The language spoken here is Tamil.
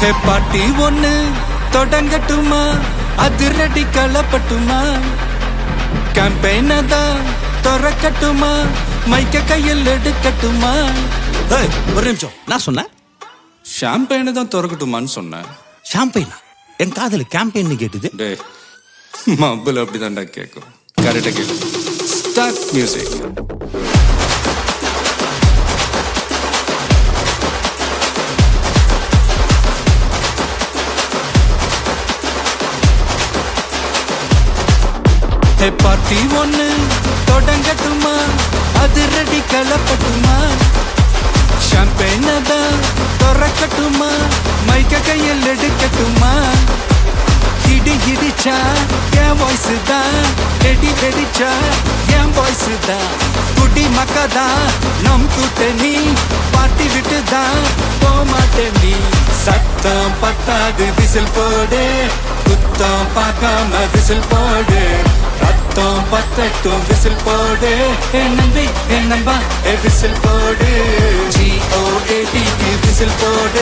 ஹே பாட்டி ஒண்ணு தொடங்கட்டுமா, அதிரடி களப்பட்டுமா, கேம்பெயின தான் திறக்கட்டுமா, மைக்க கையில் எடுக்கட்டுமா. ஒரு நிமிஷம், நான் சொன்னேன் ஷாம்பெயினை தான் திறக்கட்டுமான்னு சொன்னேன். ஷாம்பெயினா? என் காதல கேம்பெயின் கேட்டுது. டே மబ్బுல அப்படிதான்டா கேட்கும். கரெக்டா கேட்கும். Start music. ஹே பார்ட்டி ஒண்ணு தொடங்கட்டுமா, அதிரடி களப்பட்டுமா, ஷாம்பெயின தான் திறக்கட்டுமா, மைக்க கையில் எடுக்கட்டுமா. இடி இடிச்சா என் வாய்ஸ் தான், வெடி வெடிச்சா என் வாய்ஸ் தான், குடி மக்கதான் நம் கூட்டணி, பாட்டி விட்டு தான் போமாட்டேன் நீ. சத்தம் பத்தாது விசில் போடு, குத்தம் பார்க்காம விசில் போடு, ரத்தம் பத்தட்டும் விசில் போடு, என் நம்பி என் நம்பா விசில் போடு, GOAT விசில் போடு.